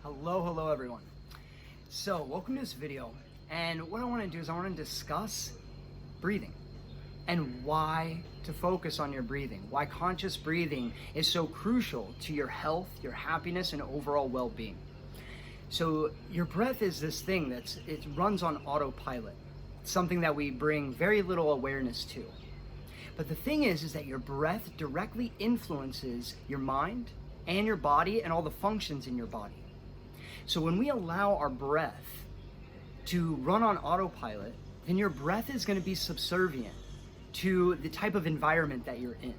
Hello everyone. So welcome to this video, and what I want to do is I want to discuss breathing and why to focus on your breathing, why conscious breathing is so crucial to your health, your happiness, and overall well-being. So your breath is this thing it runs on autopilot. It's something that we bring very little awareness to. But the thing is that your breath directly influences your mind and your body and all the functions in your body. So when we allow our breath to run on autopilot, then your breath is going to be subservient to the type of environment that you're in.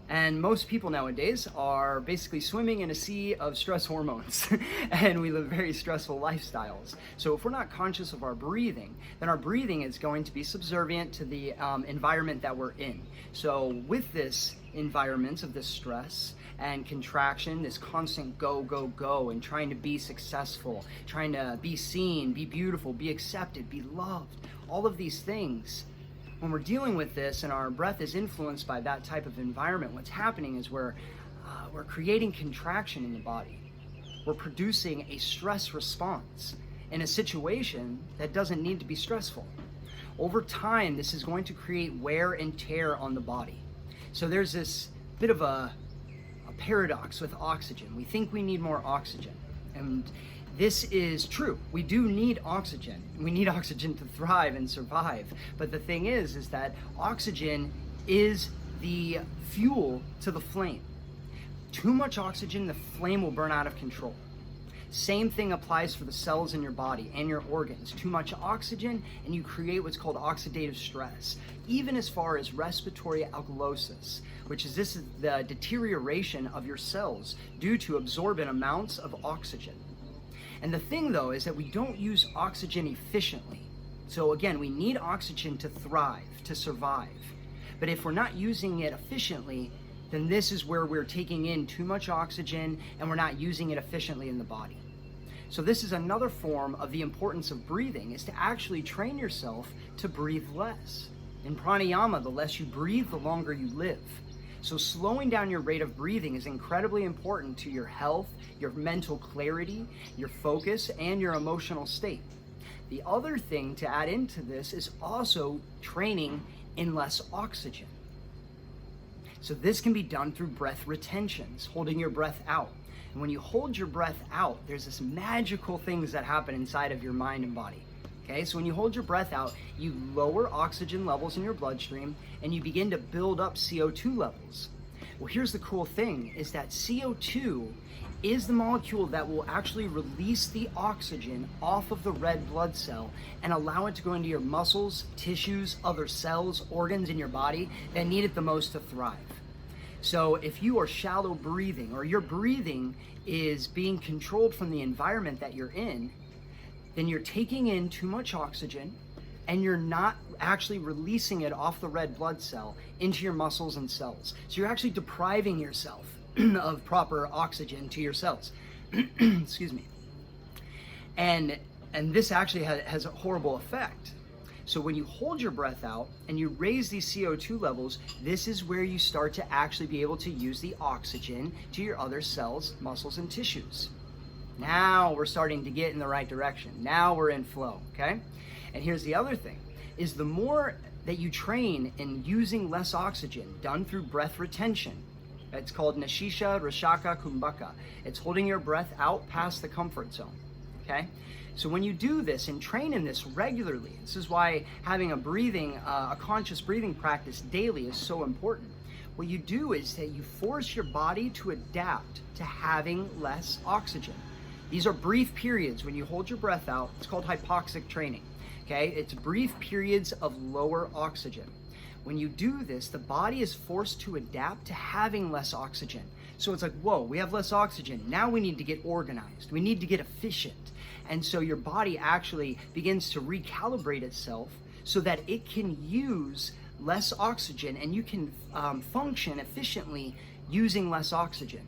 And most people nowadays are basically swimming in a sea of stress hormones and we live very stressful lifestyles. So if we're not conscious of our breathing, then our breathing is going to be subservient to the environment that we're in. So with this environment of this stress and contraction, this constant go, and trying to be successful, trying to be seen, be beautiful, be accepted, be loved, all of these things, when we're dealing with this and our breath is influenced by that type of environment, what's happening is we're creating contraction in the body. We're producing a stress response in a situation that doesn't need to be stressful. Over time, this is going to create wear and tear on the body. So there's this bit of a paradox with oxygen. We think we need more oxygen, and this is true. We do need oxygen. We need oxygen to thrive and survive. But the thing is that oxygen is the fuel to the flame. Too much oxygen, the flame will burn out of control. Same thing applies for the cells in your body and your organs. Too much oxygen and you create what's called oxidative stress, even as far as respiratory alkalosis, which is the deterioration of your cells due to absorbent amounts of oxygen. And the thing though is that we don't use oxygen efficiently. So again, we need oxygen to thrive, to survive. But if we're not using it efficiently, then this is where we're taking in too much oxygen and we're not using it efficiently in the body. So this is another form of the importance of breathing, is to actually train yourself to breathe less. In pranayama, the less you breathe, the longer you live. So slowing down your rate of breathing is incredibly important to your health, your mental clarity, your focus, and your emotional state. The other thing to add into this is also training in less oxygen. So this can be done through breath retentions, holding your breath out. And when you hold your breath out, there's this magical things that happen inside of your mind and body. Okay, so when you hold your breath out, you lower oxygen levels in your bloodstream and you begin to build up CO2 levels. Well, here's the cool thing, is that CO2 is the molecule that will actually release the oxygen off of the red blood cell and allow it to go into your muscles, tissues, other cells, organs in your body that need it the most to thrive. So if you are shallow breathing, or your breathing is being controlled from the environment that you're in, then you're taking in too much oxygen and you're not actually releasing it off the red blood cell into your muscles and cells. So you're actually depriving yourself of proper oxygen to your cells. Excuse me. And this actually has a horrible effect. So when you hold your breath out and you raise these CO2 levels, this is where you start to actually be able to use the oxygen to your other cells, muscles, and tissues. Now we're starting to get in the right direction. Now we're in flow, okay? And here's the other thing, is the more that you train in using less oxygen done through breath retention, it's called Nashisha Rashaka Kumbhaka. It's holding your breath out past the comfort zone, okay? So when you do this and train in this regularly, this is why having a conscious breathing practice daily is so important. What you do is that you force your body to adapt to having less oxygen. These are brief periods when you hold your breath out. It's called hypoxic training, okay? It's brief periods of lower oxygen. When you do this, the body is forced to adapt to having less oxygen. So it's like, whoa, we have less oxygen. Now we need to get organized. We need to get efficient. And so your body actually begins to recalibrate itself so that it can use less oxygen and you can function efficiently using less oxygen.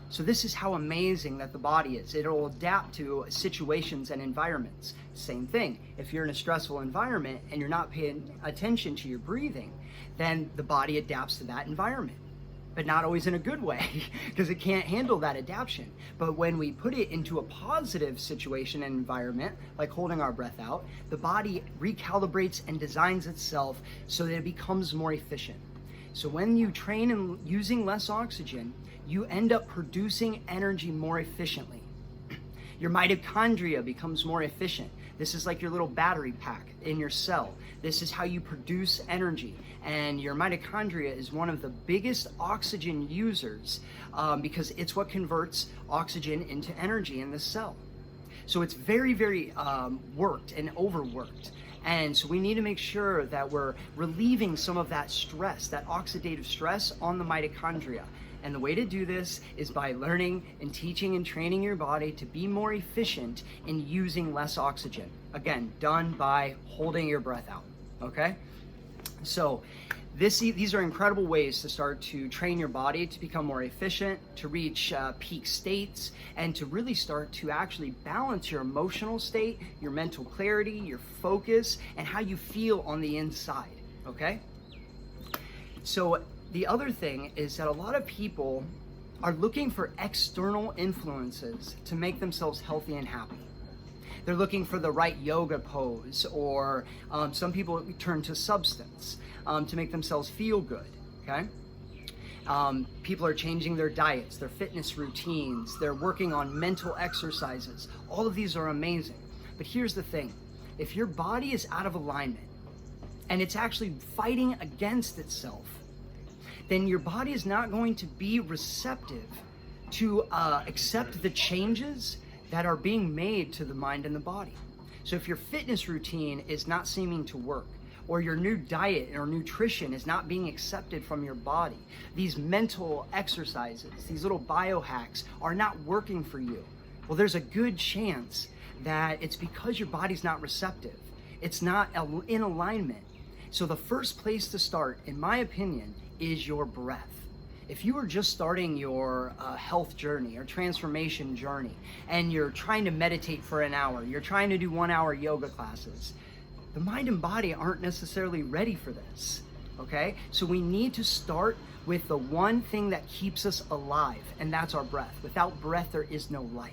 So this is how amazing that the body is. It'll adapt to situations and environments. Same thing, if you're in a stressful environment and you're not paying attention to your breathing, then the body adapts to that environment. but not always in a good way because it can't handle that adaptation. But when we put it into a positive situation and environment, like holding our breath out, the body recalibrates and designs itself so that it becomes more efficient. So when you train in using less oxygen, you end up producing energy more efficiently. Your mitochondria becomes more efficient. This is like your little battery pack in your cell. This is how you produce energy. And your mitochondria is one of the biggest oxygen users because it's what converts oxygen into energy in the cell. So it's very, very worked and overworked. And so we need to make sure that we're relieving some of that stress, that oxidative stress on the mitochondria. And the way to do this is by learning and teaching and training your body to be more efficient in using less oxygen. Again, done by holding your breath out, okay? So these are incredible ways to start to train your body to become more efficient, to reach peak states, and to really start to actually balance your emotional state, your mental clarity, your focus, and how you feel on the inside, okay? So the other thing is that a lot of people are looking for external influences to make themselves healthy and happy. They're looking for the right yoga pose, or some people turn to substance to make themselves feel good, okay? People are changing their diets, their fitness routines, they're working on mental exercises. All of these are amazing. But here's the thing, if your body is out of alignment and it's actually fighting against itself, then your body is not going to be receptive to accept the changes that are being made to the mind and the body. So if your fitness routine is not seeming to work, or your new diet or nutrition is not being accepted from your body, these mental exercises, these little biohacks are not working for you, well, there's a good chance that it's because your body's not receptive. It's not in alignment. So the first place to start, in my opinion, is your breath. If you are just starting your health journey or transformation journey and you're trying to meditate for an hour, you're trying to do 1 hour yoga classes, the mind and body aren't necessarily ready for this, okay? So we need to start with the one thing that keeps us alive, and that's our breath. Without breath, there is no life,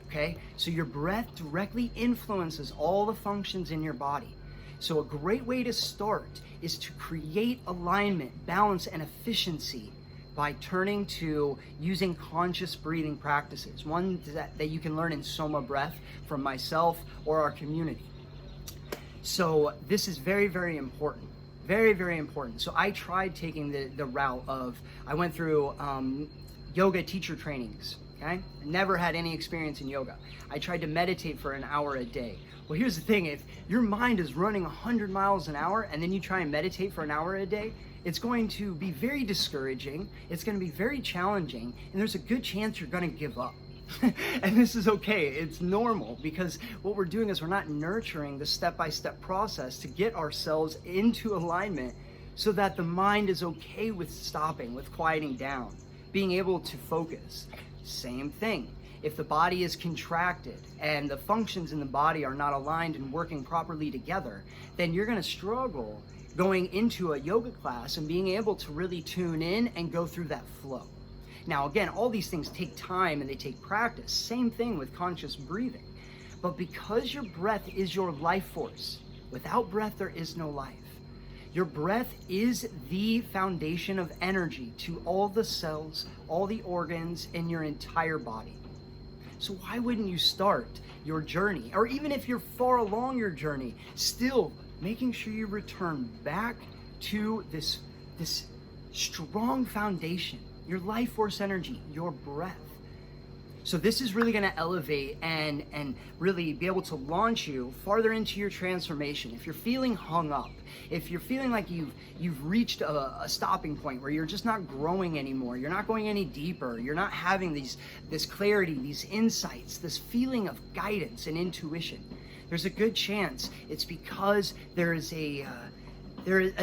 okay? So your breath directly influences all the functions in your body. So a great way to start is to create alignment, balance, and efficiency by turning to using conscious breathing practices, one that you can learn in Soma Breath from myself or our community. So this is very, very important. Very, very important. So I tried taking the route of, I went through yoga teacher trainings, okay? I never had any experience in yoga. I tried to meditate for an hour a day. Well, here's the thing, if your mind is running 100 miles an hour and then you try and meditate for an hour a day, it's going to be very discouraging, it's going to be very challenging, and there's a good chance you're going to give up. And this is okay, it's normal, because what we're doing is we're not nurturing the step-by-step process to get ourselves into alignment so that the mind is okay with stopping, with quieting down, being able to focus. Same thing. If the body is contracted and the functions in the body are not aligned and working properly together, then you're going to struggle going into a yoga class and being able to really tune in and go through that flow. Now, again, all these things take time and they take practice. Same thing with conscious breathing. But because your breath is your life force, without breath, there is no life. Your breath is the foundation of energy to all the cells, all the organs in your entire body. So why wouldn't you start your journey? Or even if you're far along your journey, still making sure you return back to this strong foundation, your life force energy, your breath. So this is really going to elevate and really be able to launch you farther into your transformation. If you're feeling hung up, if you're feeling like you've reached a stopping point where you're just not growing anymore, you're not going any deeper, you're not having this clarity, these insights, this feeling of guidance and intuition, there's a good chance it's because there is a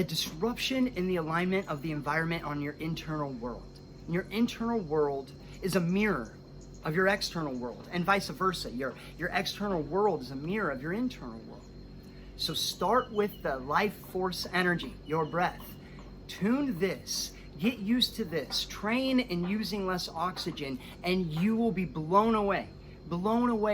disruption in the alignment of the environment on your internal world. And your internal world is a mirror of your external world, and vice versa. Your external world is a mirror of your internal world. So start with the life force energy, your breath. Tune this, Get used to this. Train in using less oxygen, and you will be blown away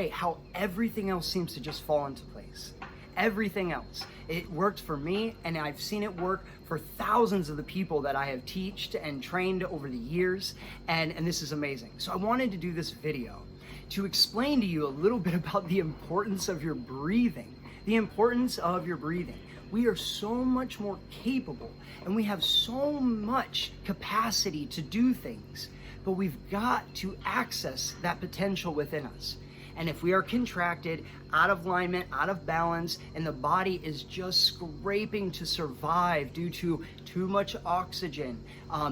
how everything else seems to just fall into place. Everything else. It worked for me, and I've seen it work for thousands of the people that I have taught and trained over the years, and this is amazing. So I wanted to do this video to explain to you a little bit about the importance of your breathing. The importance of your breathing. We are so much more capable, and we have so much capacity to do things, but we've got to access that potential within us. And if we are contracted, out of alignment, out of balance, and the body is just scraping to survive due to too much oxygen,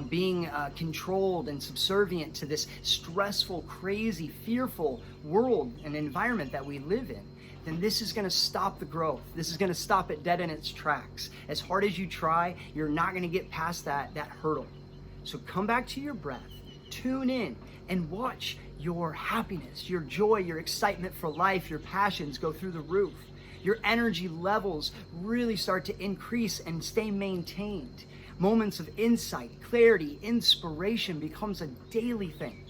being controlled and subservient to this stressful, crazy, fearful world and environment that we live in, then this is going to stop the growth. This is going to stop it dead in its tracks. As hard as you try, you're not going to get past that hurdle. So come back to your breath, tune in, and watch your happiness, your joy, your excitement for life, your passions go through the roof. Your energy levels really start to increase and stay maintained. Moments of insight, clarity, inspiration becomes a daily thing.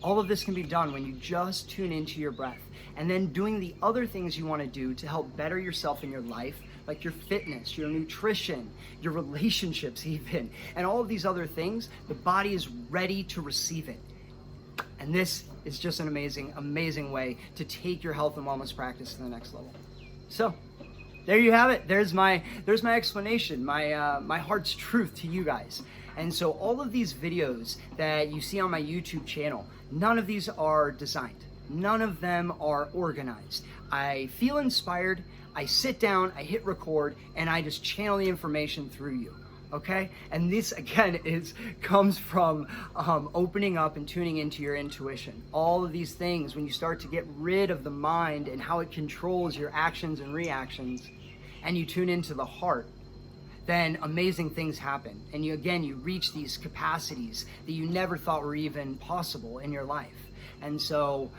All of this can be done when you just tune into your breath, and then doing the other things you want to do to help better yourself in your life, like your fitness, your nutrition, your relationships even, and all of these other things. The body is ready to receive it. And this is just an amazing, amazing way to take your health and wellness practice to the next level. So there you have it. There's my explanation, my heart's truth to you guys. And so all of these videos that you see on my YouTube channel, none of these are designed. None of them are organized. I feel inspired, I sit down, I hit record, and I just channel the information through you. Okay? And this again comes from opening up and tuning into your intuition. All of these things, when you start to get rid of the mind and how it controls your actions and reactions, and you tune into the heart, then amazing things happen. And you reach these capacities that you never thought were even possible in your life. And so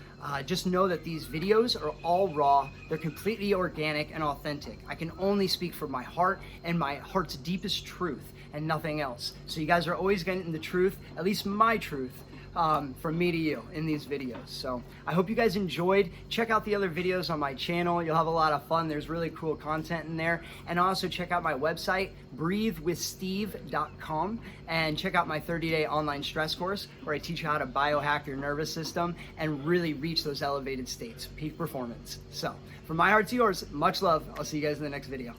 just know that these videos are all raw. They're completely organic and authentic. I can only speak from my heart and my heart's deepest truth and nothing else. So you guys are always getting the truth, at least my truth, from me to you in these videos. So I hope you guys enjoyed. Check out the other videos on my channel. You'll have a lot of fun. There's really cool content in there. And also check out my website, breathewithsteve.com, and check out my 30-day online stress course where I teach you how to biohack your nervous system and really reach those elevated states, peak performance. So from my heart to yours, much love. I'll see you guys in the next video.